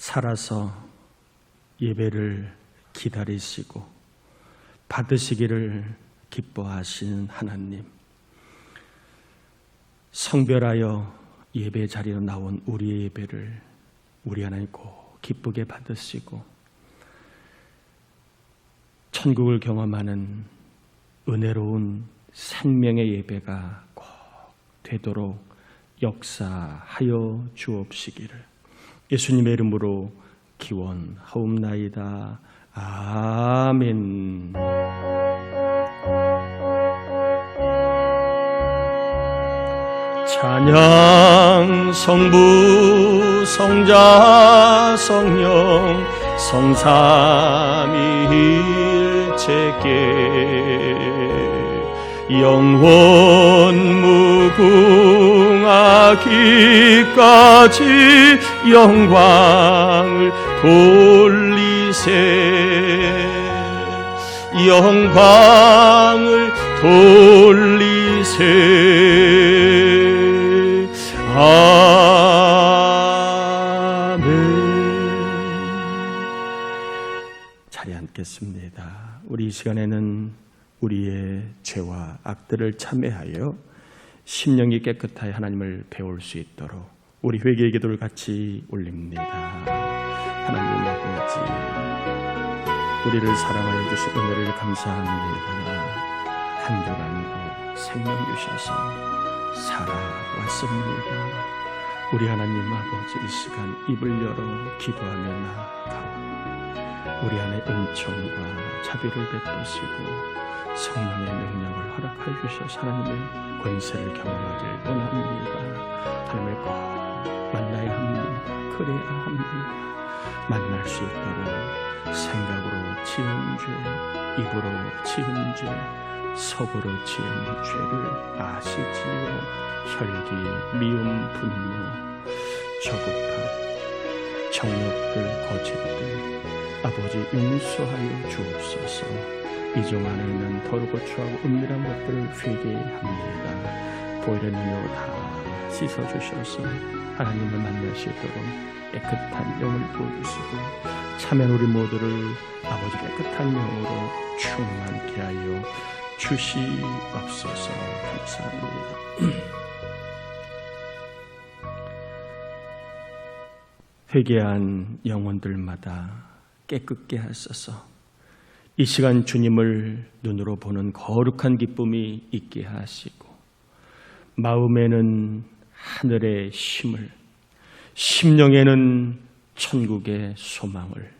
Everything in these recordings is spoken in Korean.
살아서 예배를 기다리시고 받으시기를 기뻐하시는 하나님, 성별하여 예배 자리로 나온 우리의 예배를 우리 하나님 꼭 기쁘게 받으시고 천국을 경험하는 은혜로운 생명의 예배가 꼭 되도록 역사하여 주옵시기를 예수님의 이름으로 기원하옵나이다. 아멘. 찬양 성부 성자 성령 성삼위일체께 영원 무궁하기까지 영광을 돌리세 영광을 돌리세. 아멘. 자리에 앉겠습니다. 우리 이 시간에는 우리의 죄와 악들을 참회하여 심령이 깨끗하여 하나님을 배울 수 있도록 우리 회개의 기도를 같이 올립니다. 하나님 아버지, 우리를 사랑하여 주신 은혜를 감사합니다. 한 주간도 생명 주셔서 살아왔습니다. 우리 하나님 아버지, 이 시간 입을 열어 기도하며 나아가오. 우리 안에 은총과 자비를 베푸시고 성령의 능력을 허락하여 주셔서 하나님의 권세를 경험하길 원합니다. 하나님을 꼭 만나야 합니다. 그래야 합니다. 만날 수 있도록 생각으로 지은 죄, 입으로 지은 죄, 속으로 지은 죄를 아시지요. 혈기, 미움, 분노, 저급함, 정욕들, 거짓들 아버지 용서하여 주옵소서. 이 종 안에 있는 더럽고 추하고 은밀한 것들을 회개합니다. 보혈의 눈으로 다 씻어주셔서 하나님을 만날 수 있도록 깨끗한 영을 부어주시고 참된 우리 모두를 아버지 깨끗한 영으로 충만케 하여 주시옵소서. 감사합니다. 회개한 영혼들마다 깨끗게 하소서. 이 시간 주님을 눈으로 보는 거룩한 기쁨이 있게 하시고 마음에는 하늘의 힘을, 심령에는 천국의 소망을,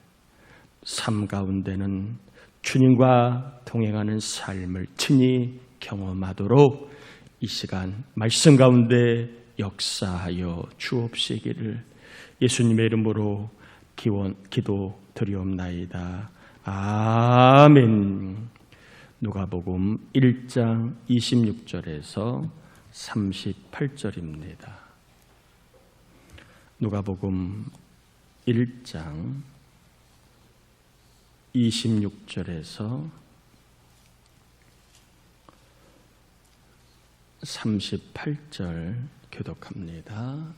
삶 가운데는 주님과 동행하는 삶을 친히 경험하도록 이 시간 말씀 가운데 역사하여 주옵시기를 예수님의 이름으로 기도드리옵나이다. 아멘. 누가복음 1장 26절에서 38절입니다. 누가복음 1장 26절에서 38절 교독합니다.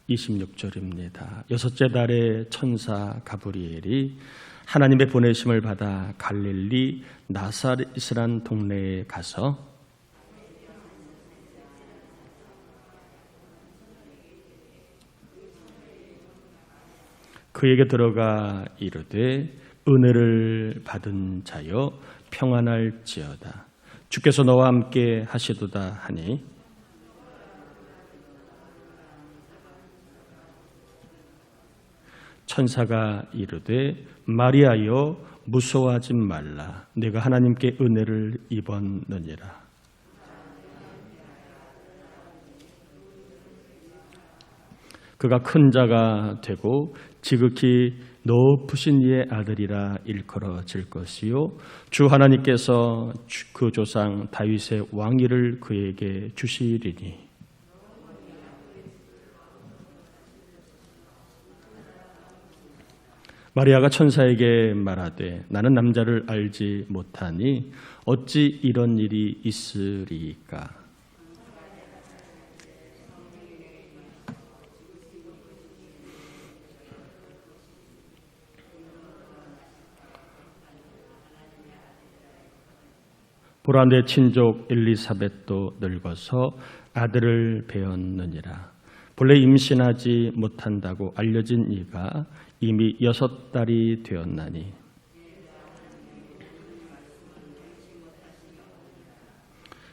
26절입니다. 여섯째 달에 천사 가브리엘이 하나님의 보내심을 받아 갈릴리 나사렛이란 동네에 가서 그에게 들어가 이르되 은혜를 받은 자여 평안할지어다. 주께서 너와 함께 하시도다 하니 천사가 이르되 마리아여 무서워하지 말라. 내가 하나님께 은혜를 입었느니라. 그가 큰 자가 되고 지극히 높으신 이의 아들이라 일컬어질 것이요 주 하나님께서 그 조상 다윗의 왕위를 그에게 주시리니 마리아가 천사에게 말하되 나는 남자를 알지 못하니 어찌 이런 일이 있으리까? 보라 내 친족 엘리사벳도 늙어서 아들을 배었느니라. 본래 임신하지 못한다고 알려진 이가 이미 6달이 되었나니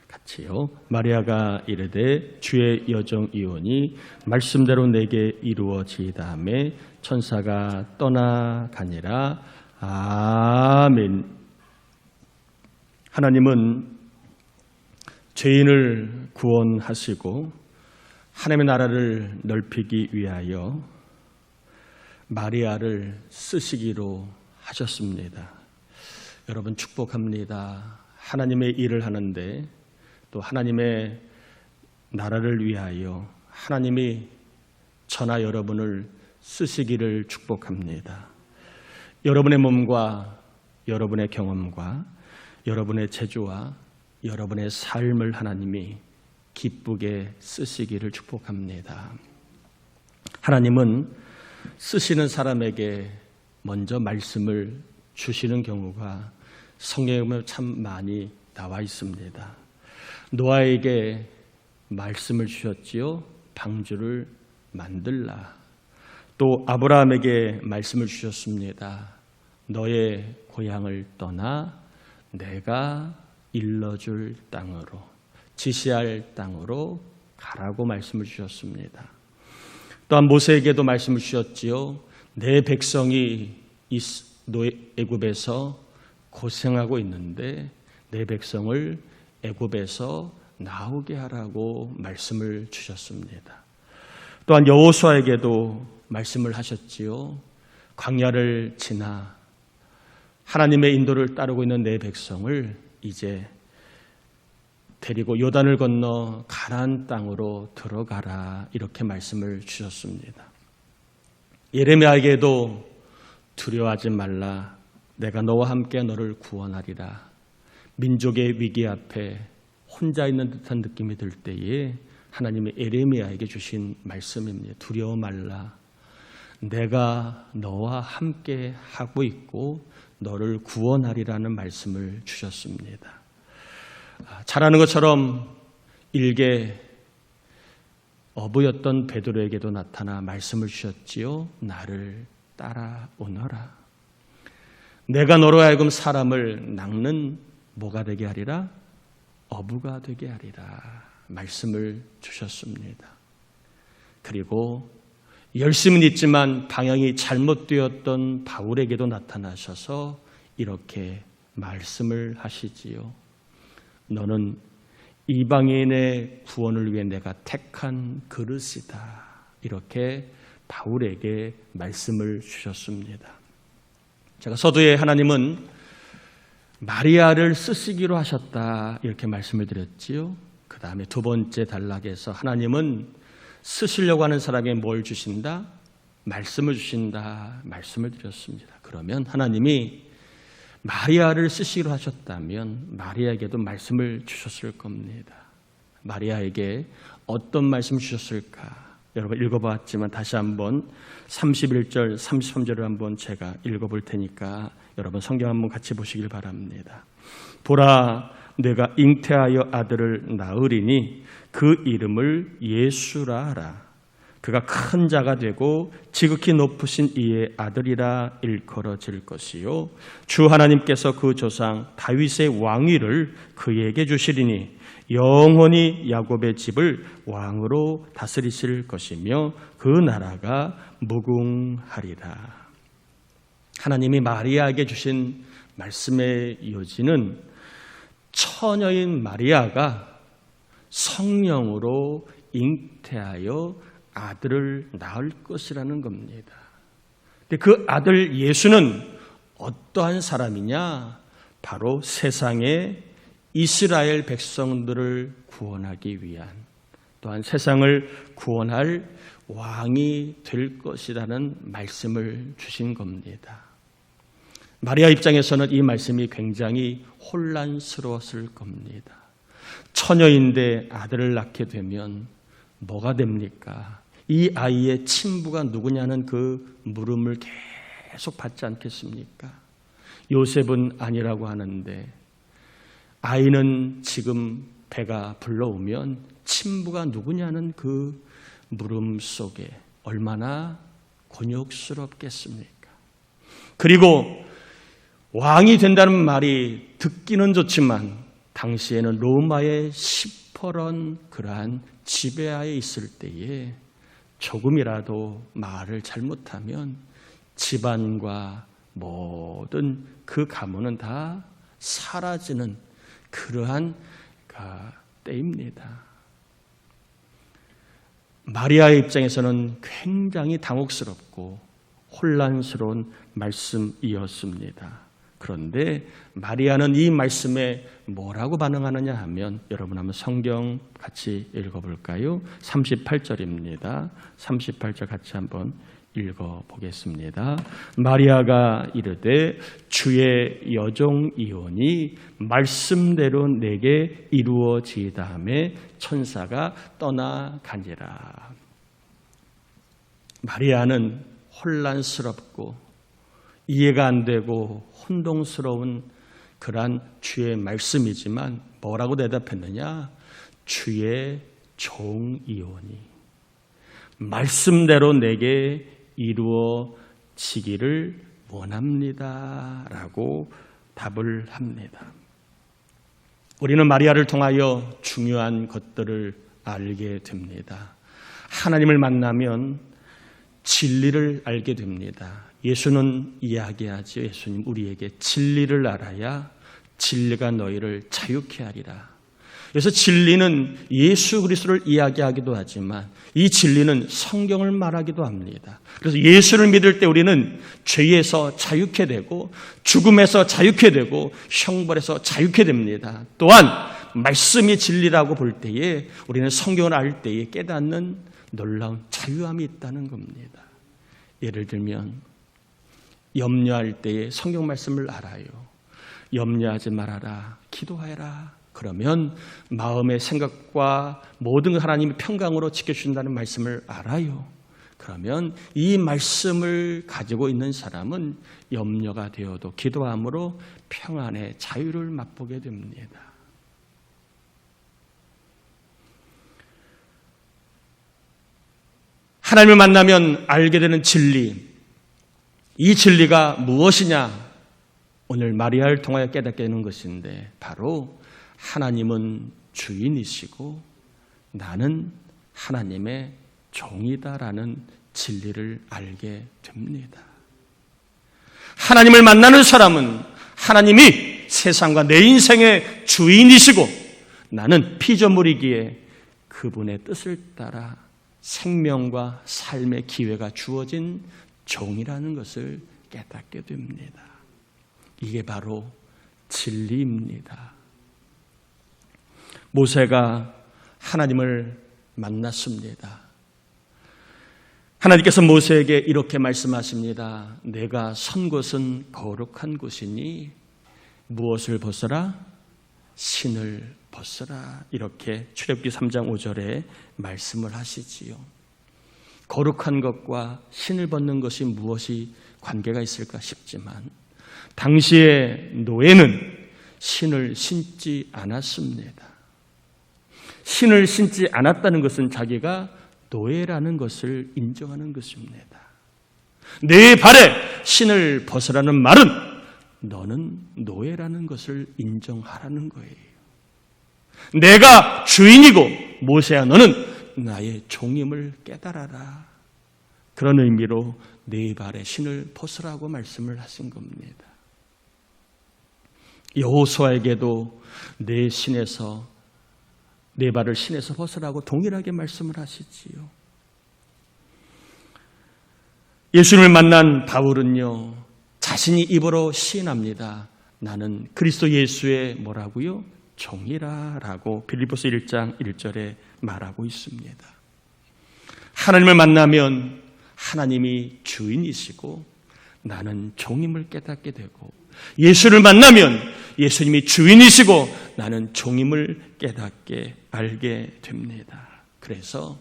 같이요. 마리아가 이르되 주의 여정이오니 말씀대로 내게 이루어지다음에 천사가 떠나가니라. 아멘. 하나님은 죄인을 구원하시고 하나님의 나라를 넓히기 위하여 마리아를 쓰시기로 하셨습니다. 여러분 축복합니다. 하나님의 일을 하는데 또 하나님의 나라를 위하여 하나님이 저나 여러분을 쓰시기를 축복합니다. 여러분의 몸과 여러분의 경험과 여러분의 재주와 여러분의 삶을 하나님이 기쁘게 쓰시기를 축복합니다. 하나님은 쓰시는 사람에게 먼저 말씀을 주시는 경우가 성경에 보면 참 많이 나와 있습니다. 노아에게 말씀을 주셨지요. 방주를 만들라. 또 아브라함에게 말씀을 주셨습니다. 너의 고향을 떠나 내가 일러줄 땅으로, 지시할 땅으로 가라고 말씀을 주셨습니다. 또한 모세에게도 말씀을 주셨지요. 내 백성이 애굽에서 고생하고 있는데 내 백성을 애굽에서 나오게 하라고 말씀을 주셨습니다. 또한 여호수아에게도 말씀을 하셨지요. 광야를 지나 하나님의 인도를 따르고 있는 내 백성을 이제 데리고 요단을 건너 가나안 땅으로 들어가라 이렇게 말씀을 주셨습니다. 예레미야에게도 두려워하지 말라. 내가 너와 함께 너를 구원하리라. 민족의 위기 앞에 혼자 있는 듯한 느낌이 들 때에 하나님의 예레미야에게 주신 말씀입니다. 두려워 말라. 내가 너와 함께 하고 있고 너를 구원하리라는 말씀을 주셨습니다. 잘 아는 것처럼 일개 어부였던 베드로에게도 나타나 말씀을 주셨지요. 나를 따라오너라. 내가 너로 하여금 사람을 낚는 뭐가 되게 하리라? 어부가 되게 하리라. 말씀을 주셨습니다. 그리고 열심은 있지만 방향이 잘못되었던 바울에게도 나타나셔서 이렇게 말씀을 하시지요. 너는 이방인의 구원을 위해 내가 택한 그릇이다. 이렇게 바울에게 말씀을 주셨습니다. 제가 서두에 하나님은 마리아를 쓰시기로 하셨다. 이렇게 말씀을 드렸지요. 그 다음에 두 번째 단락에서 하나님은 쓰시려고 하는 사람에게 뭘 주신다? 말씀을 주신다. 말씀을 드렸습니다. 그러면 하나님이 마리아를 쓰시기로 하셨다면 마리아에게도 말씀을 주셨을 겁니다. 마리아에게 어떤 말씀을 주셨을까? 여러분 읽어봤지만 다시 한번 31절, 33절을 한번 제가 읽어볼 테니까 여러분 성경 한번 같이 보시길 바랍니다. 보라, 내가 잉태하여 아들을 낳으리니 그 이름을 예수라 하라. 그가 큰 자가 되고 지극히 높으신 이의 아들이라 일컬어질 것이요 주 하나님께서 그 조상 다윗의 왕위를 그에게 주시리니 영원히 야곱의 집을 왕으로 다스리실 것이며 그 나라가 무궁하리라. 하나님이 마리아에게 주신 말씀의 요지는 처녀인 마리아가 성령으로 잉태하여 아들을 낳을 것이라는 겁니다. 근데 그 아들 예수는 어떠한 사람이냐? 바로 세상의 이스라엘 백성들을 구원하기 위한 또한 세상을 구원할 왕이 될 것이라는 말씀을 주신 겁니다. 마리아 입장에서는 이 말씀이 굉장히 혼란스러웠을 겁니다. 처녀인데 아들을 낳게 되면 뭐가 됩니까? 이 아이의 친부가 누구냐는 그 물음을 계속 받지 않겠습니까? 요셉은 아니라고 하는데 아이는 지금 배가 불러오면 친부가 누구냐는 그 물음 속에 얼마나 곤욕스럽겠습니까? 그리고 왕이 된다는 말이 듣기는 좋지만 당시에는 로마의 시퍼런 그러한 지배하에 있을 때에 조금이라도 말을 잘못하면 집안과 모든 그 가문은 다 사라지는 그러한 때입니다. 마리아의 입장에서는 굉장히 당혹스럽고 혼란스러운 말씀이었습니다. 그런데 마리아는 이 말씀에 뭐라고 반응하느냐 하면 여러분 한번 성경 같이 읽어볼까요? 38절입니다. 38절 같이 한번 읽어보겠습니다. 마리아가 이르되 주의 여종이오니 말씀대로 내게 이루어지이다 하매 천사가 떠나가니라. 마리아는 혼란스럽고 이해가 안 되고 혼동스러운 그러한 주의 말씀이지만 뭐라고 대답했느냐? 주의 종이오니 말씀대로 내게 이루어지기를 원합니다 라고 답을 합니다. 우리는 마리아를 통하여 중요한 것들을 알게 됩니다. 하나님을 만나면 진리를 알게 됩니다. 예수는 이야기하죠. 예수님 우리에게 진리를 알아야 진리가 너희를 자유케 하리라. 그래서 진리는 예수 그리스도를 이야기하기도 하지만 이 진리는 성경을 말하기도 합니다. 그래서 예수를 믿을 때 우리는 죄에서 자유케 되고 죽음에서 자유케 되고 형벌에서 자유케 됩니다. 또한 말씀이 진리라고 볼 때에 우리는 성경을 알 때에 깨닫는 놀라운 자유함이 있다는 겁니다. 예를 들면 염려할 때에 성경 말씀을 알아요. 염려하지 말아라, 기도하라. 그러면 마음의 생각과 모든 하나님의 평강으로 지켜주신다는 말씀을 알아요. 그러면 이 말씀을 가지고 있는 사람은 염려가 되어도 기도함으로 평안의 자유를 맛보게 됩니다. 하나님을 만나면 알게 되는 진리, 이 진리가 무엇이냐? 오늘 마리아를 통하여 깨닫게 되는 것인데 바로 하나님은 주인이시고 나는 하나님의 종이다라는 진리를 알게 됩니다. 하나님을 만나는 사람은 하나님이 세상과 내 인생의 주인이시고 나는 피조물이기에 그분의 뜻을 따라 생명과 삶의 기회가 주어진 종이라는 것을 깨닫게 됩니다. 이게 바로 진리입니다. 모세가 하나님을 만났습니다. 하나님께서 모세에게 이렇게 말씀하십니다. 내가 선 곳은 거룩한 곳이니 무엇을 벗어라? 신을 벗어라. 이렇게 출애굽기 3장 5절에 말씀을 하시지요. 거룩한 것과 신을 벗는 것이 무엇이 관계가 있을까 싶지만 당시의 노예는 신을 신지 않았습니다. 신을 신지 않았다는 것은 자기가 노예라는 것을 인정하는 것입니다. 내 발에 신을 벗으라는 말은 너는 노예라는 것을 인정하라는 거예요. 내가 주인이고 모세야 너는 나의 종임을 깨달아라. 그런 의미로 네 발에 신을 벗으라고 말씀을 하신 겁니다. 여호수아에게도 내 발을 신에서 벗으라고 동일하게 말씀을 하시지요. 예수님을 만난 바울은요, 자신이 입으로 시인합니다. 나는 그리스도 예수의 뭐라고요? 종이라라고 빌립보서 1장 1절에 말하고 있습니다. 하나님을 만나면 하나님이 주인이시고 나는 종임을 깨닫게 되고, 예수를 만나면 예수님이 주인이시고 나는 종임을 깨닫게 알게 됩니다. 그래서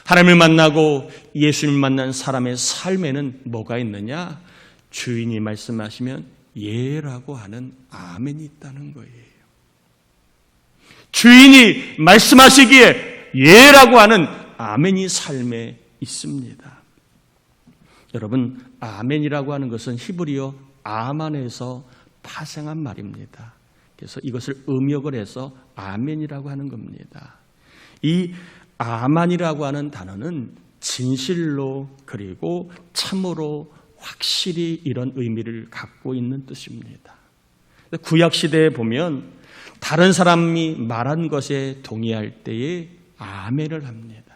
하나님을 만나고 예수님을 만난 사람의 삶에는 뭐가 있느냐? 주인이 말씀하시면 예라고 하는 아멘이 있다는 거예요. 주인이 말씀하시기에 예라고 하는 아멘이 삶에 있습니다. 여러분, 아멘이라고 하는 것은 히브리어 아만에서 파생한 말입니다. 그래서 이것을 음역을 해서 아멘이라고 하는 겁니다. 이 아만이라고 하는 단어는 진실로, 그리고 참으로, 확실히 이런 의미를 갖고 있는 뜻입니다. 구약 시대에 보면 다른 사람이 말한 것에 동의할 때에 아멘을 합니다.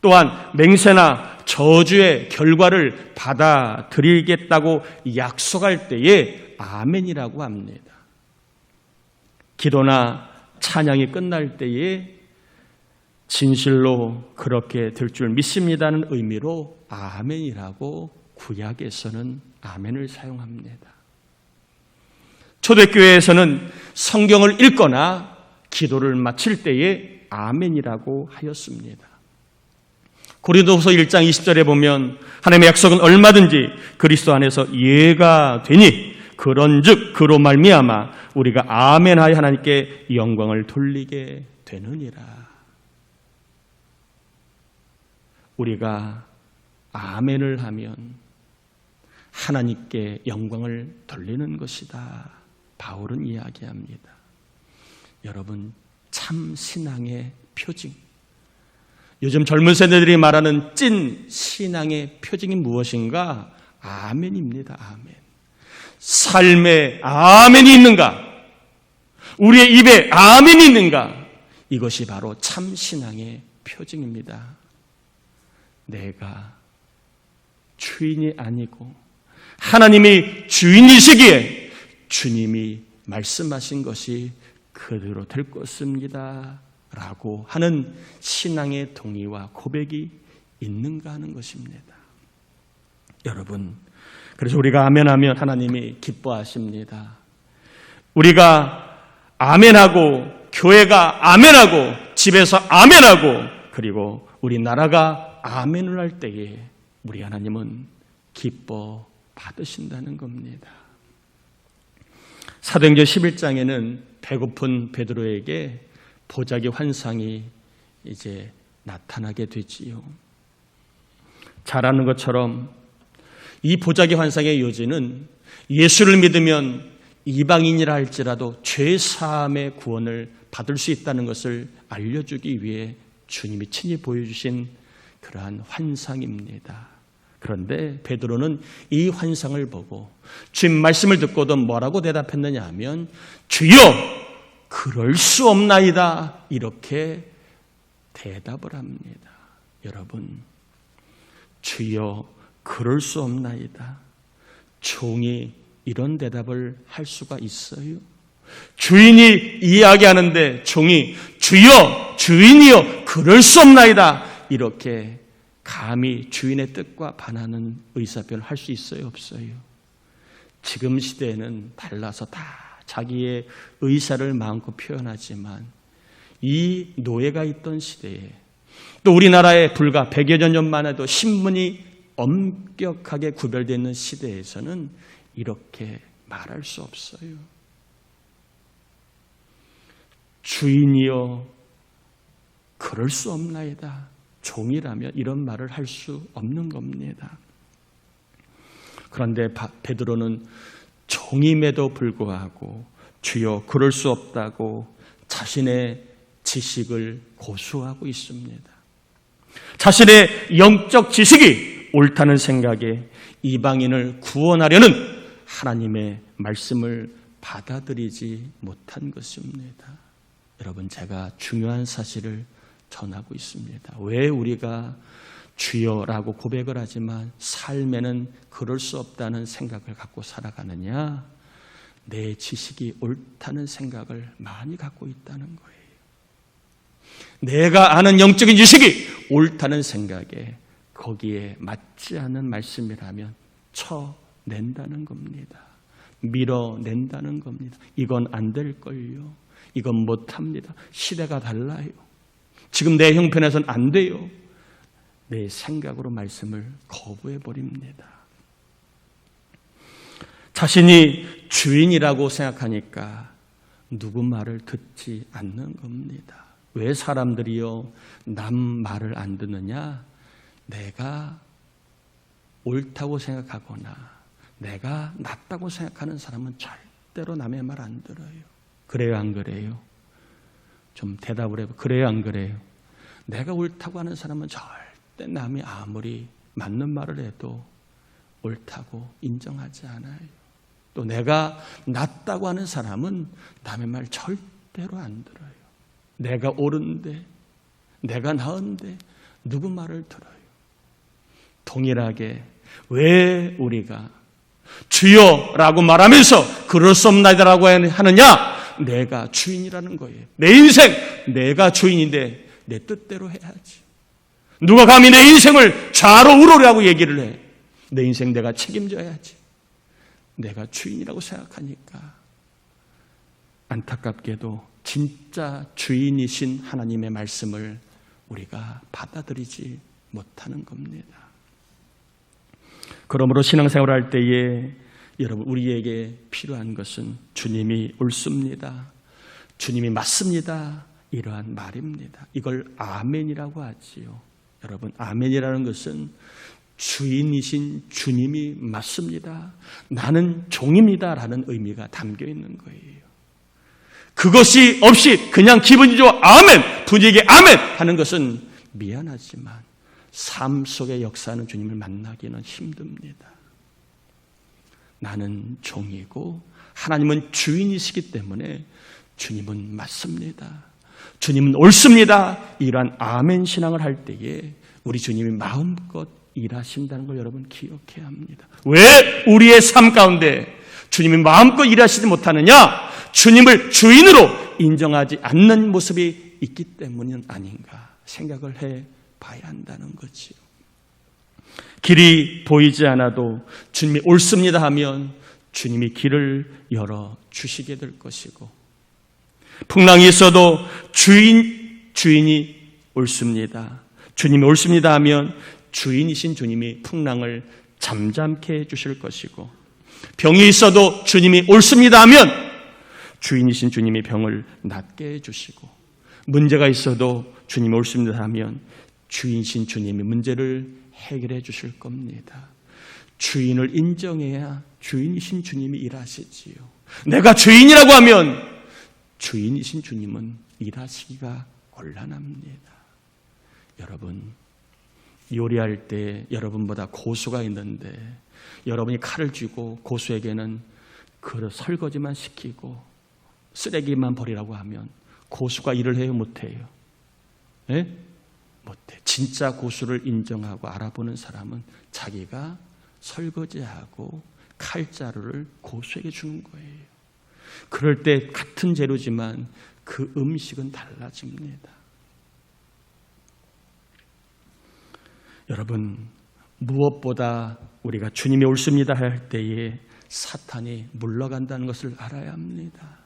또한 맹세나 저주의 결과를 받아들이겠다고 약속할 때에 아멘이라고 합니다. 기도나 찬양이 끝날 때에 진실로 그렇게 될 줄 믿습니다는 의미로 아멘이라고 구약에서는 아멘을 사용합니다. 초대교회에서는 성경을 읽거나 기도를 마칠 때에 아멘이라고 하였습니다. 고린도후서 1장 20절에 보면 하나님의 약속은 얼마든지 그리스도 안에서 예가 되니 그런즉 그로 말미암아 우리가 아멘하여 하나님께 영광을 돌리게 되느니라. 우리가 아멘을 하면 하나님께 영광을 돌리는 것이다, 바울은 이야기합니다. 여러분, 참 신앙의 표징, 요즘 젊은 세대들이 말하는 찐 신앙의 표징이 무엇인가? 아멘입니다. 아멘. 삶에 아멘이 있는가? 우리의 입에 아멘이 있는가? 이것이 바로 참 신앙의 표징입니다. 내가 주인이 아니고 하나님이 주인이시기에 주님이 말씀하신 것이 그대로 될 것입니다 라고 하는 신앙의 동의와 고백이 있는가 하는 것입니다. 여러분, 그래서 우리가 아멘하면 하나님이 기뻐하십니다. 우리가 아멘하고, 교회가 아멘하고, 집에서 아멘하고, 그리고 우리 나라가 아멘을 할 때에 우리 하나님은 기뻐 받으신다는 겁니다. 사도행전 11장에는 배고픈 베드로에게 보자기 환상이 이제 나타나게 되지요. 잘 아는 것처럼 이 보자기 환상의 요지는 예수를 믿으면 이방인이라 할지라도 죄 사함의 구원을 받을 수 있다는 것을 알려주기 위해 주님이 친히 보여주신 그러한 환상입니다. 그런데 베드로는 이 환상을 보고 주님 말씀을 듣고도 뭐라고 대답했느냐 하면 주여 그럴 수 없나이다, 이렇게 대답을 합니다. 여러분, 주여 그럴 수 없나이다, 종이 이런 대답을 할 수가 있어요? 주인이 이야기하는데 종이 주여 주인이여 그럴 수 없나이다, 이렇게 감히 주인의 뜻과 반하는 의사표현을 할 수 있어요, 없어요? 지금 시대에는 달라서 다 자기의 의사를 마음껏 표현하지만 이 노예가 있던 시대에, 또 우리나라에 불과 100여 년만 해도 신문이 엄격하게 구별되어 있는 시대에서는 이렇게 말할 수 없어요. 주인이여 그럴 수 없나이다, 종이라면 이런 말을 할 수 없는 겁니다. 그런데 베드로는 종임에도 불구하고 주여 그럴 수 없다고 자신의 지식을 고수하고 있습니다. 자신의 영적 지식이 옳다는 생각에 이방인을 구원하려는 하나님의 말씀을 받아들이지 못한 것입니다. 여러분, 제가 중요한 사실을 전하고 있습니다. 왜 우리가 주여라고 고백을 하지만 삶에는 그럴 수 없다는 생각을 갖고 살아가느냐? 내 지식이 옳다는 생각을 많이 갖고 있다는 거예요. 내가 아는 영적인 지식이 옳다는 생각에 거기에 맞지 않는 말씀이라면 쳐낸다는 겁니다. 밀어낸다는 겁니다. 이건 안 될걸요. 이건 못합니다. 시대가 달라요. 지금 내 형편에서는 안 돼요. 내 생각으로 말씀을 거부해버립니다. 자신이 주인이라고 생각하니까 누구 말을 듣지 않는 겁니다. 왜 사람들이요 남 말을 안 듣느냐? 내가 옳다고 생각하거나 내가 낫다고 생각하는 사람은 절대로 남의 말 안 들어요. 그래요 안 그래요? 좀 대답을 해봐. 그래요 안 그래요? 내가 옳다고 하는 사람은 절대 남이 아무리 맞는 말을 해도 옳다고 인정하지 않아요. 또 내가 낫다고 하는 사람은 남의 말 절대로 안 들어요. 내가 옳은데 내가 나은데 누구 말을 들어요? 동일하게 왜 우리가 주여라고 말하면서 그럴 수 없나이다라고 하느냐? 내가 주인이라는 거예요. 내 인생 내가 주인인데 내 뜻대로 해야지. 누가 감히 내 인생을 좌로 우로라고 얘기를 해. 내 인생 내가 책임져야지. 내가 주인이라고 생각하니까 안타깝게도 진짜 주인이신 하나님의 말씀을 우리가 받아들이지 못하는 겁니다. 그러므로 신앙생활을 할 때에 여러분 우리에게 필요한 것은 주님이 옳습니다. 주님이 맞습니다. 이러한 말입니다. 이걸 아멘이라고 하지요. 여러분 아멘이라는 것은 주인이신 주님이 맞습니다. 나는 종입니다. 라는 의미가 담겨 있는 거예요. 그것이 없이 그냥 기분이 좋아 아멘 분위기에 아멘 하는 것은 미안하지만 삶 속의 역사하는 주님을 만나기는 힘듭니다. 나는 종이고 하나님은 주인이시기 때문에 주님은 맞습니다. 주님은 옳습니다. 이러한 아멘 신앙을 할 때에 우리 주님이 마음껏 일하신다는 걸 여러분 기억해야 합니다. 왜 우리의 삶 가운데 주님이 마음껏 일하시지 못하느냐? 주님을 주인으로 인정하지 않는 모습이 있기 때문은 아닌가 생각을 해봐야 한다는 거지요. 길이 보이지 않아도 주님이 옳습니다 하면 주님이 길을 열어주시게 될 것이고 풍랑이 있어도 주인이 옳습니다. 주님이 옳습니다 하면 주인이신 주님이 풍랑을 잠잠케 해주실 것이고 병이 있어도 주님이 옳습니다 하면 주인이신 주님이 병을 낫게 해주시고 문제가 있어도 주님이 옳습니다 하면 주인이신 주님이 문제를 해결해 주실 겁니다. 주인을 인정해야 주인이신 주님이 일하시지요. 내가 주인이라고 하면 주인이신 주님은 일하시기가 곤란합니다. 여러분 요리할 때 여러분보다 고수가 있는데 여러분이 칼을 쥐고 고수에게는 그 설거지만 시키고 쓰레기만 버리라고 하면 고수가 일을 해요? 못해요? 예? 못해. 진짜 고수를 인정하고 알아보는 사람은 자기가 설거지하고 칼자루를 고수에게 주는 거예요. 그럴 때 같은 재료지만 그 음식은 달라집니다. 여러분 무엇보다 우리가 주님이 옳습니다 할 때에 사탄이 물러간다는 것을 알아야 합니다.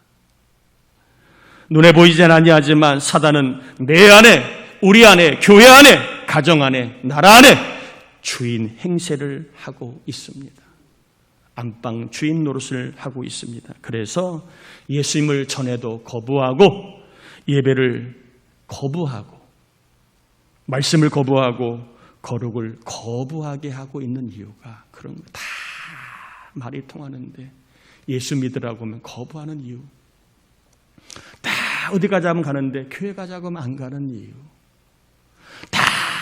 눈에 보이지 아니하지만 사단은 내 안에 우리 안에 교회 안에 가정 안에 나라 안에 주인 행세를 하고 있습니다. 안방 주인 노릇을 하고 있습니다. 그래서 예수님을 전해도 거부하고 예배를 거부하고 말씀을 거부하고 거룩을 거부하게 하고 있는 이유가 그런 거 다 말이 통하는데 예수 믿으라고 하면 거부하는 이유, 다 어디 가자면 가는데 교회 가자고 하면 안 가는 이유, 다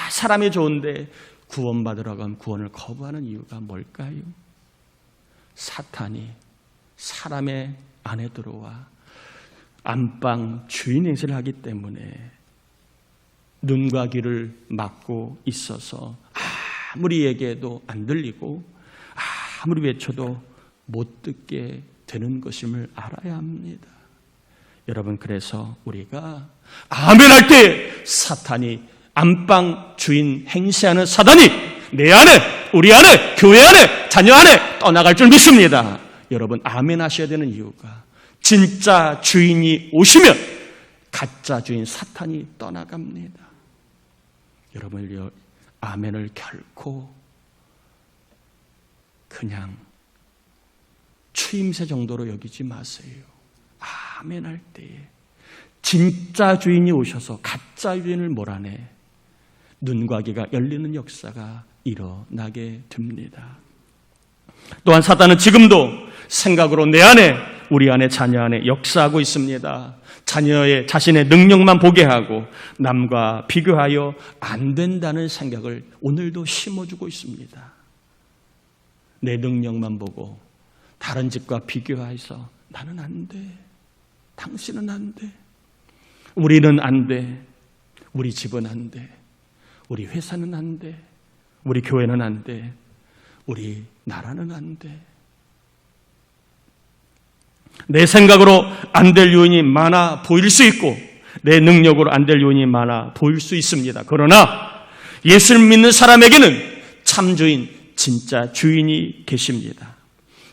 사람이 좋은데 구원받으라고 하면 구원을 거부하는 이유가 뭘까요? 사탄이 사람의 안에 들어와 안방 주인 행세를 하기 때문에 눈과 귀를 막고 있어서 아무리 얘기해도 안 들리고 아무리 외쳐도 못 듣게 되는 것임을 알아야 합니다. 여러분, 그래서 우리가 아멘 할 때 사탄이, 안방 주인 행세하는 사단이 내 안에, 우리 안에, 교회 안에, 자녀 안에 떠나갈 줄 믿습니다. 여러분, 아멘 하셔야 되는 이유가 진짜 주인이 오시면 가짜 주인 사탄이 떠나갑니다. 여러분, 아멘을 결코 그냥 추임새 정도로 여기지 마세요. 아멘 할 때에 진짜 주인이 오셔서 가짜 주인을 몰아내 눈과 귀가 열리는 역사가 일어나게 됩니다. 또한 사단은 지금도 생각으로 내 안에, 우리 안에, 자녀 안에 역사하고 있습니다. 자녀의 자신의 능력만 보게 하고 남과 비교하여 안 된다는 생각을 오늘도 심어주고 있습니다. 내 능력만 보고 다른 집과 비교해서 나는 안 돼, 당신은 안 돼, 우리는 안 돼, 우리 집은 안 돼, 우리 회사는 안 돼, 우리 교회는 안 돼, 우리 나라는 안 돼. 내 생각으로 안 될 요인이 많아 보일 수 있고 내 능력으로 안 될 요인이 많아 보일 수 있습니다. 그러나 예수를 믿는 사람에게는 참 주인, 진짜 주인이 계십니다.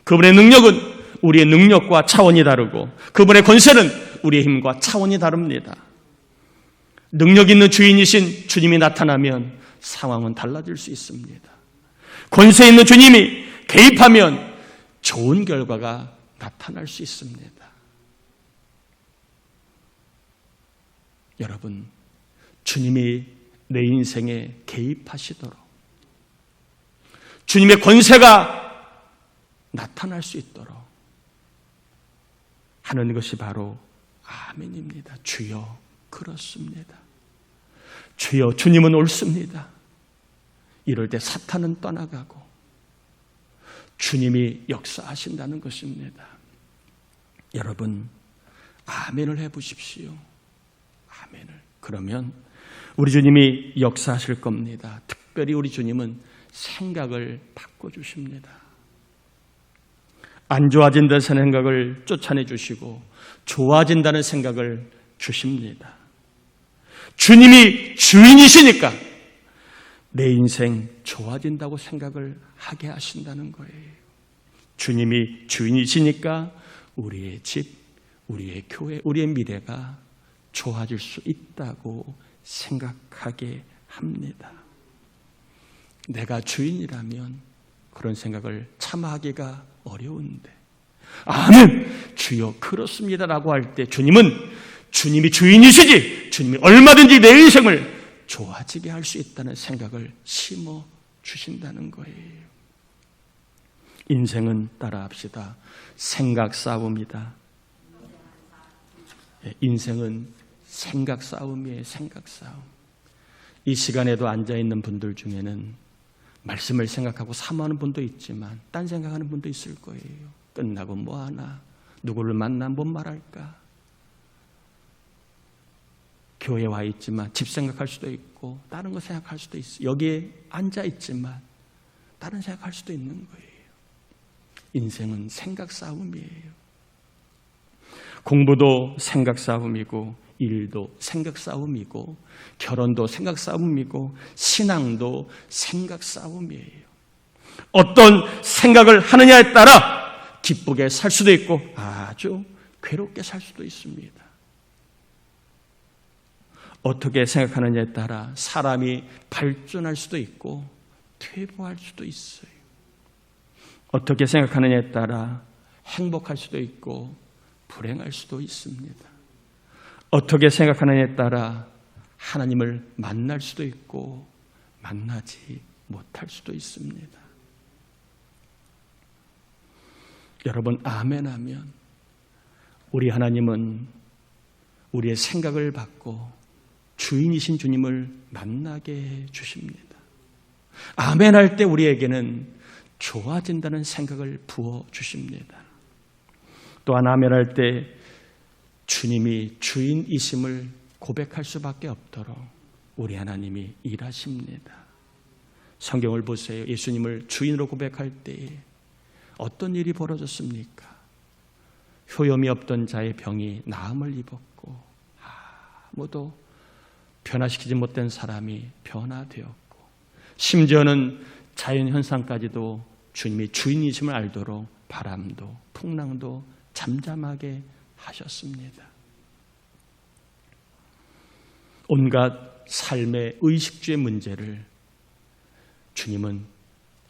그분의 능력은 우리의 능력과 차원이 다르고 그분의 권세는 우리의 힘과 차원이 다릅니다. 능력 있는 주인이신 주님이 나타나면 상황은 달라질 수 있습니다. 권세 있는 주님이 개입하면 좋은 결과가 나타날 수 있습니다. 여러분, 주님이 내 인생에 개입하시도록 주님의 권세가 나타날 수 있도록 하는 것이 바로 아멘입니다. 주여, 그렇습니다. 주여, 주님은 옳습니다. 이럴 때 사탄은 떠나가고 주님이 역사하신다는 것입니다. 여러분, 아멘을 해보십시오. 아멘을. 그러면 우리 주님이 역사하실 겁니다. 특별히 우리 주님은 생각을 바꿔주십니다. 안 좋아진다는 생각을 쫓아내 주시고 좋아진다는 생각을 주십니다. 주님이 주인이시니까 내 인생 좋아진다고 생각을 하게 하신다는 거예요. 주님이 주인이시니까 우리의 집, 우리의 교회, 우리의 미래가 좋아질 수 있다고 생각하게 합니다. 내가 주인이라면 그런 생각을 참아하기가 어려운데 아멘, 주여 그렇습니다라고 할 때 주님이 주인이시지 주님이 얼마든지 내 인생을 좋아지게 할 수 있다는 생각을 심어 주신다는 거예요. 인생은 따라합시다. 생각 싸움이다. 인생은 생각 싸움이에요. 생각 싸움. 이 시간에도 앉아있는 분들 중에는 말씀을 생각하고 사모하는 분도 있지만 딴 생각하는 분도 있을 거예요. 끝나고 뭐하나, 누구를 만나 뭔 말할까, 교회에 와 있지만 집 생각할 수도 있고 다른 거 생각할 수도 있어요. 여기에 앉아 있지만 다른 생각할 수도 있는 거예요. 인생은 생각 싸움이에요. 공부도 생각 싸움이고 일도 생각 싸움이고 결혼도 생각 싸움이고 신앙도 생각 싸움이에요. 어떤 생각을 하느냐에 따라 기쁘게 살 수도 있고 아주 괴롭게 살 수도 있습니다. 어떻게 생각하느냐에 따라 사람이 발전할 수도 있고 퇴보할 수도 있어요. 어떻게 생각하느냐에 따라 행복할 수도 있고 불행할 수도 있습니다. 어떻게 생각하느냐에 따라 하나님을 만날 수도 있고 만나지 못할 수도 있습니다. 여러분, 아멘하면 우리 하나님은 우리의 생각을 받고 주인이신 주님을 만나게 해 주십니다. 아멘할 때 우리에게는 좋아진다는 생각을 부어 주십니다. 또한 아멘할 때 주님이 주인이심을 고백할 수밖에 없도록 우리 하나님이 일하십니다. 성경을 보세요. 예수님을 주인으로 고백할 때에 어떤 일이 벌어졌습니까? 효염이 없던 자의 병이 나음을 입었고 아무도 변화시키지 못된 사람이 변화되었고 심지어는 자연현상까지도 주님이 주인이심을 알도록 바람도 풍랑도 잠잠하게 하셨습니다. 온갖 삶의 의식주의 문제를 주님은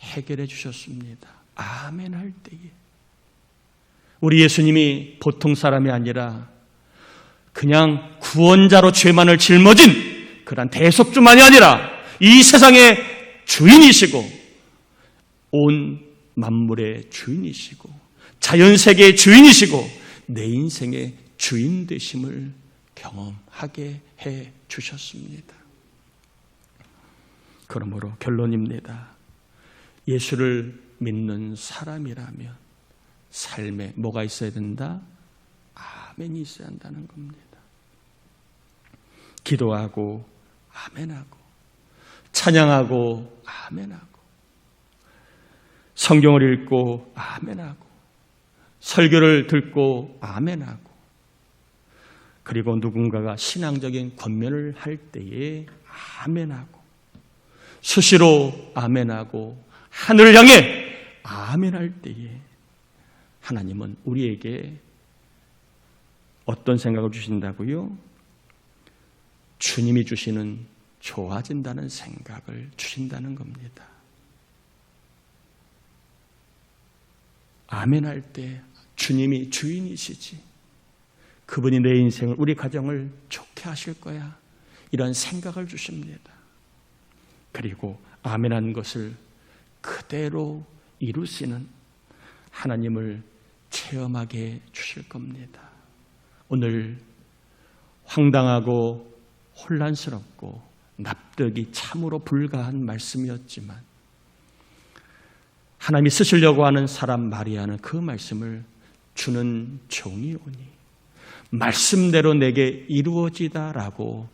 해결해 주셨습니다. 아멘 할 때에 우리 예수님이 보통 사람이 아니라 그냥 구원자로 죄만을 짊어진 그런 대속주만이 아니라 이 세상의 주인이시고 온 만물의 주인이시고 자연세계의 주인이시고 내 인생의 주인 되심을 경험하게 해 주셨습니다. 그러므로 결론입니다. 예수를 믿는 사람이라면 삶에 뭐가 있어야 된다? 아멘이 있어야 한다는 겁니다. 기도하고 아멘하고 찬양하고 아멘하고 성경을 읽고 아멘하고 설교를 듣고 아멘하고 그리고 누군가가 신앙적인 권면을 할 때에 아멘하고 수시로 아멘하고 하늘을 향해 아멘할 때에 하나님은 우리에게 어떤 생각을 주신다고요? 주님이 주시는 좋아진다는 생각을 주신다는 겁니다. 아멘할 때 주님이 주인이시지. 그분이 내 인생을 우리 가정을 좋게 하실 거야. 이런 생각을 주십니다. 그리고 아멘한 것을 그대로 이루시는 하나님을 체험하게 주실 겁니다. 오늘 황당하고 혼란스럽고 납득이 참으로 불가한 말씀이었지만 하나님이 쓰시려고 하는 사람 마리아는 그 말씀을 주는 종이 오니 말씀대로 내게 이루어지다라고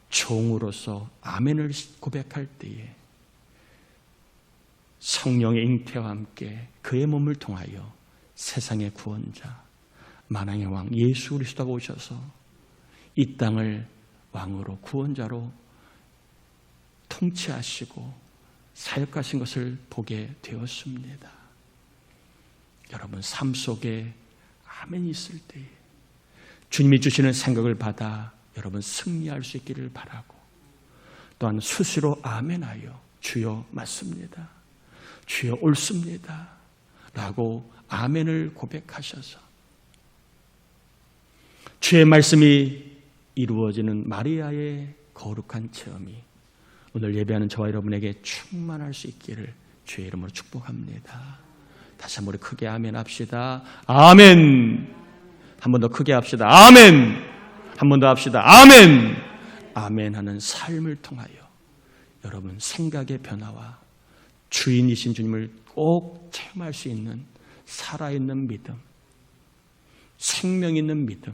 종으로서 아멘을 고백할 때에 성령의 잉태와 함께 그의 몸을 통하여 세상의 구원자 만왕의 왕 예수 그리스도가 오셔서 이 땅을 왕으로 구원자로 통치하시고 사역하신 것을 보게 되었습니다. 여러분 삶 속에 아멘이 있을 때에 주님이 주시는 생각을 받아 여러분 승리할 수 있기를 바라고 또한 수시로 아멘하여 주여 맞습니다. 주여 옳습니다. 라고 아멘을 고백하셔서 주의 말씀이 이루어지는 마리아의 거룩한 체험이 오늘 예배하는 저와 여러분에게 충만할 수 있기를 주의 이름으로 축복합니다. 다시 한번 크게 아멘 합시다. 아멘. 한 번 더 크게 합시다. 아멘. 한 번 더 합시다. 아멘. 아멘 하는 삶을 통하여 여러분 생각의 변화와 주인이신 주님을 꼭 체험할 수 있는 살아있는 믿음, 생명 있는 믿음,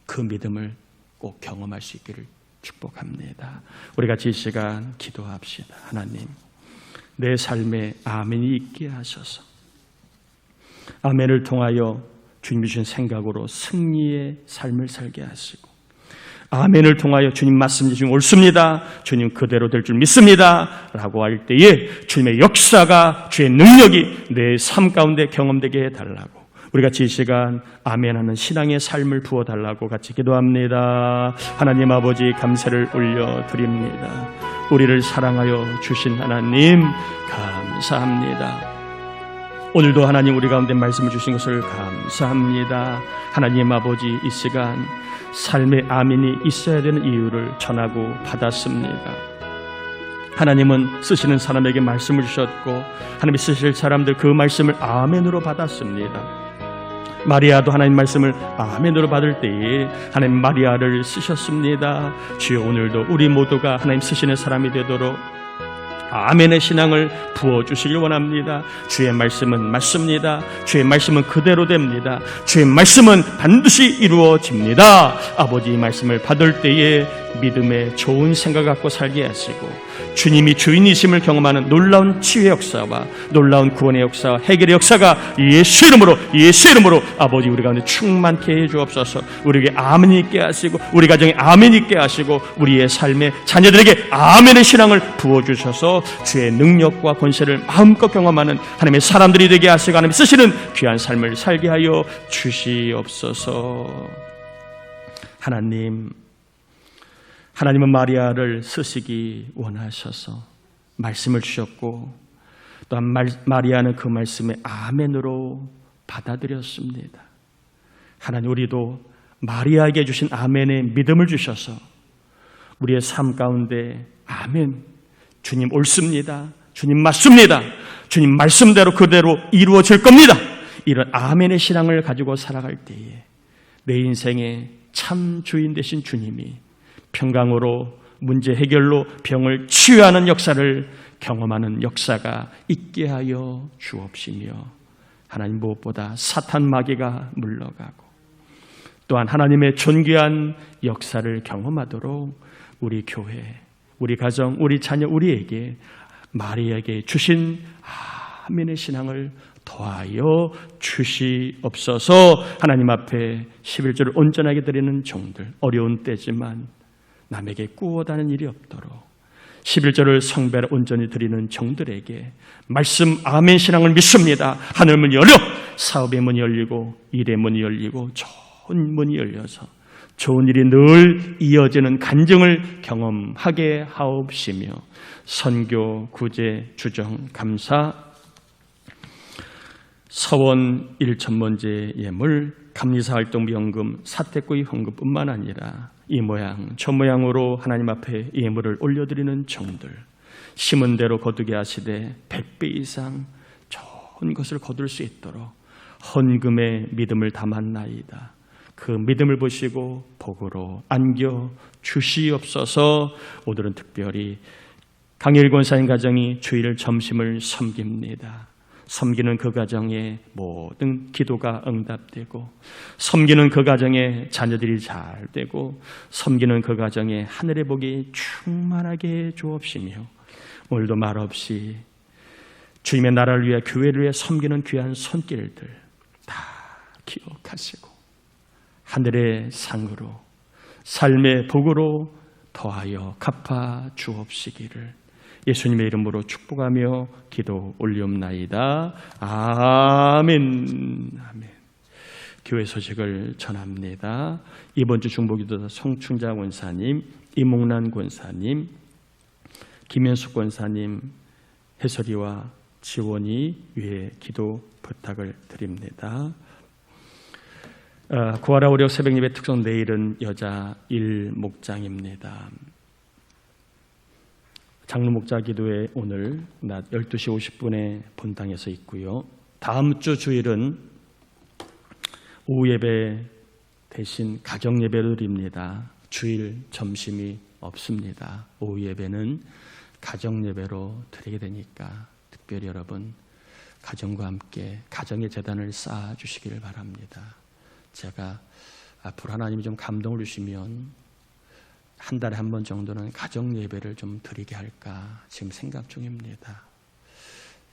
그 믿음을 꼭 경험할 수 있기를 축복합니다. 우리 같이 이 시간 기도합시다. 하나님, 내 삶에 아멘이 있게 하셔서 아멘을 통하여 주님이 주신 생각으로 승리의 삶을 살게 하시고 아멘을 통하여 주님 말씀 주시면 옳습니다. 주님 그대로 될 줄 믿습니다. 라고 할 때에 주님의 역사가 주의 능력이 내 삶 가운데 경험되게 해달라고 우리 같이 이 시간 아멘하는 신앙의 삶을 부어달라고 같이 기도합니다. 하나님 아버지 감사를 올려드립니다. 우리를 사랑하여 주신 하나님 감사합니다. 오늘도 하나님 우리 가운데 말씀을 주신 것을 감사합니다. 하나님 아버지 이 시간 삶의 아멘이 있어야 되는 이유를 전하고 받았습니다. 하나님은 쓰시는 사람에게 말씀을 주셨고 하나님이 쓰실 사람들 그 말씀을 아멘으로 받았습니다. 마리아도 하나님 말씀을 아멘으로 받을 때에 하나님 마리아를 쓰셨습니다. 주여 오늘도 우리 모두가 하나님 쓰시는 사람이 되도록 아멘의 신앙을 부어주시길 원합니다. 주의 말씀은 맞습니다. 주의 말씀은 그대로 됩니다. 주의 말씀은 반드시 이루어집니다. 아버지 이 말씀을 받을 때에 믿음의 좋은 생각 갖고 살게 하시고 주님이 주인이심을 경험하는 놀라운 치유의 역사와 놀라운 구원의 역사와 해결의 역사가 예수 이름으로 아버지 우리 가운데 충만케 해 주옵소서. 우리에게 아멘이 있게 하시고 우리 가정에 아멘이 있게 하시고 우리의 삶에 자녀들에게 아멘의 신앙을 부어주셔서 주의 능력과 권세를 마음껏 경험하는 하나님의 사람들이 되게 하시고 하나님 쓰시는 귀한 삶을 살게 하여 주시옵소서. 하나님은 마리아를 쓰시기 원하셔서 말씀을 주셨고 또한 마리아는 그 말씀에 아멘으로 받아들였습니다. 하나님 우리도 마리아에게 주신 아멘의 믿음을 주셔서 우리의 삶 가운데 아멘, 주님 옳습니다, 주님 맞습니다, 주님 말씀대로 그대로 이루어질 겁니다, 이런 아멘의 신앙을 가지고 살아갈 때에 내 인생의 참 주인 되신 주님이 평강으로 문제 해결로 병을 치유하는 역사를 경험하는 역사가 있게 하여 주옵시며 하나님 무엇보다 사탄 마귀가 물러가고 또한 하나님의 존귀한 역사를 경험하도록 우리 교회, 우리 가정, 우리 자녀, 우리에게 마리아에게 주신 아멘의 신앙을 더하여 주시옵소서. 하나님 앞에 11조를 온전하게 드리는 종들, 어려운 때지만 남에게 꾸어다는 일이 없도록 11조를 성배로 온전히 드리는 종들에게 말씀 아멘 신앙을 믿습니다. 하늘 문이 열려 사업의 문이 열리고 일의 문이 열리고 좋은 문이 열려서 좋은 일이 늘 이어지는 간증을 경험하게 하옵시며 선교, 구제, 주정, 감사, 서원 1천번제 예물, 감리사활동비연금, 사택구이 헌금뿐만 아니라 이 모양 저 모양으로 하나님 앞에 예물을 올려드리는 종들, 심은 대로 거두게 하시되 100배 이상 좋은 것을 거둘 수 있도록 헌금의 믿음을 담았나이다. 그 믿음을 보시고 복으로 안겨 주시옵소서. 오늘은 특별히 강일 권사님 가정이 주일 점심을 섬깁니다. 섬기는 그 가정에 모든 기도가 응답되고 섬기는 그 가정에 자녀들이 잘 되고 섬기는 그 가정에 하늘의 복이 충만하게 주옵시며 오늘도 말없이 주님의 나라를 위해 교회를 위해 섬기는 귀한 손길들 다 기억하시고 하늘의 상으로 삶의 복으로 더하여 갚아 주옵시기를 예수님의 이름으로 축복하며 기도 올리옵나이다. 아멘. 아멘. 교회 소식을 전합니다. 이번 주 중보기도사 송충자 권사님, 이몽란 권사님, 김현숙 권사님 해설이와 지원이 위해 기도 부탁을 드립니다. 구하라 우리 새벽 예배 특성 내일은 여자 1목장입니다. 장로 목자 기도회 오늘 낮 12시 50분에 본당에서 있고요. 다음 주 주일은 오후 예배 대신 가정 예배를 드립니다. 주일 점심이 없습니다. 오후 예배는 가정 예배로 드리게 되니까 특별히 여러분 가정과 함께 가정의 재단을 쌓아 주시기를 바랍니다. 제가 앞으로 하나님이 좀 감동을 주시면 한 달에 한 번 정도는 가정 예배를 좀 드리게 할까 지금 생각 중입니다.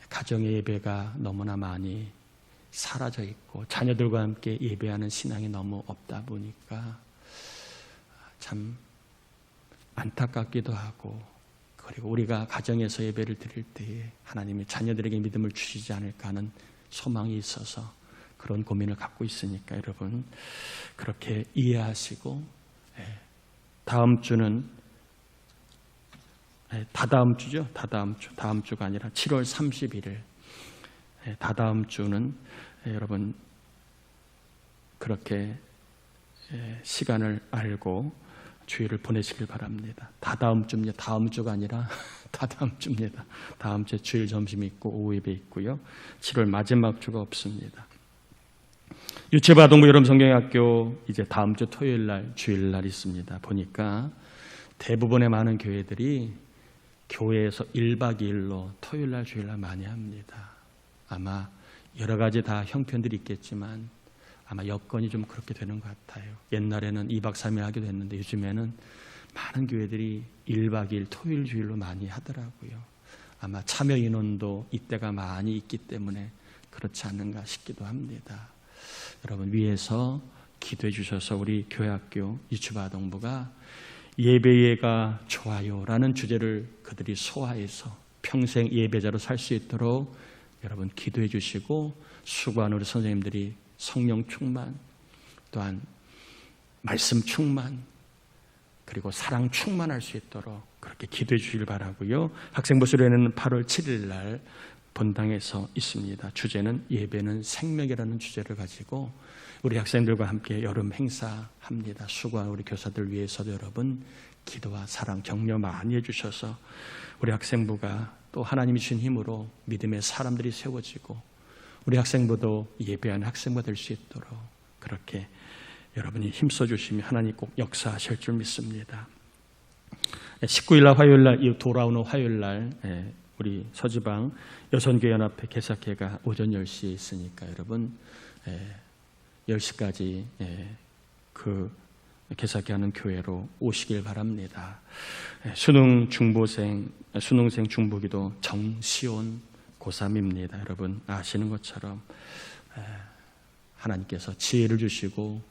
가정의 예배가 너무나 많이 사라져 있고 자녀들과 함께 예배하는 신앙이 너무 없다 보니까 참 안타깝기도 하고 그리고 우리가 가정에서 예배를 드릴 때에 하나님이 자녀들에게 믿음을 주시지 않을까 하는 소망이 있어서 그런 고민을 갖고 있으니까 여러분 그렇게 이해하시고 다음 주는 다다음 주죠. 다음 주가 아니라 7월 31일 다다음 주는 여러분 그렇게 시간을 알고 주일을 보내시길 바랍니다. 다다음 주입니다. 다음 주가 아니라 다다음 주입니다. 다음 주에 주일 점심 있고 오후 예배 있고요. 7월 마지막 주가 없습니다. 유채바동부 여름성경학교 이제 다음 주 토요일 날 주일 날 있습니다. 보니까 대부분의 많은 교회들이 교회에서 1박 2일로 토요일 날 주일 날 많이 합니다. 아마 여러 가지 다 형편들이 있겠지만 아마 여건이 좀 그렇게 되는 것 같아요. 옛날에는 2박 3일 하기도 했는데 요즘에는 많은 교회들이 1박 2일 토요일 주일로 많이 하더라고요. 아마 참여 인원도 이때가 많이 있기 때문에 그렇지 않는가 싶기도 합니다. 여러분 위에서 기도해 주셔서 우리 교회학교 유치부아동부가 예배가 좋아요라는 주제를 그들이 소화해서 평생 예배자로 살 수 있도록 여러분 기도해 주시고 수고하는 우리 선생님들이 성령 충만 또한 말씀 충만 그리고 사랑 충만할 수 있도록 그렇게 기도해 주시길 바라고요. 학생부 수련회는 8월 7일 날 본당에서 있습니다. 주제는 예배는 생명이라는 주제를 가지고 우리 학생들과 함께 여름 행사합니다. 수고한 우리 교사들 위해서도 여러분 기도와 사랑 격려 많이 해주셔서 우리 학생부가 또 하나님이 주신 힘으로 믿음의 사람들이 세워지고 우리 학생부도 예배하는 학생부가 될 수 있도록 그렇게 여러분이 힘써 주시면 하나님 꼭 역사하실 줄 믿습니다. 19일 날 화요일 날 돌아오는 화요일 날 우리 서지방 여선교연합회 개사회가 오전 10시에 있으니까 여러분 10시까지 그 개사회 하는 교회로 오시길 바랍니다. 수능생 중보기도 정시온 고3입니다. 여러분 아시는 것처럼 하나님께서 지혜를 주시고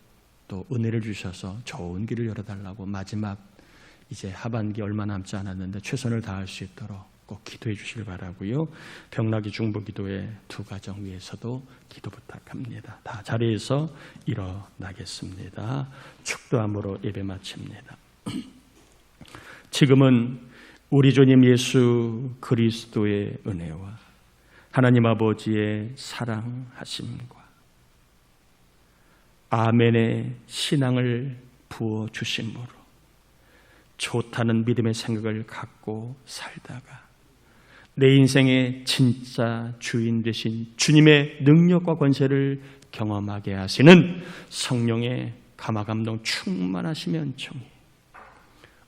또 은혜를 주셔서 좋은 길을 열어달라고 마지막 이제 하반기 얼마 남지 않았는데 최선을 다할 수 있도록 꼭 기도해 주시길 바라고요. 병나기 중보기도회 두 가정 위해서도 기도 부탁합니다. 다 자리에서 일어나겠습니다. 축도함으로 예배 마칩니다. 지금은 우리 주님 예수 그리스도의 은혜와 하나님 아버지의 사랑하심과 아멘의 신앙을 부어주심으로 좋다는 믿음의 생각을 갖고 살다가 내 인생의 진짜 주인 되신 주님의 능력과 권세를 경험하게 하시는 성령의 감화감동 충만하시며 은총이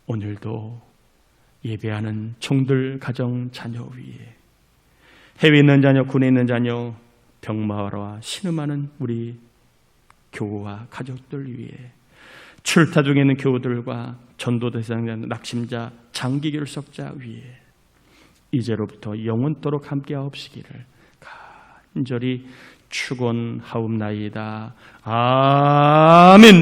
오늘도 예배하는 종들 가정 자녀 위에 해외에 있는 자녀, 군에 있는 자녀, 병마와 신음하는 우리 교우와 가족들 위해 출타 중에 있는 교우들과 전도 대상자, 낙심자, 장기 결석자 위에 이제로부터 영원토록 함께하옵시기를 간절히 축원하옵나이다. 아멘.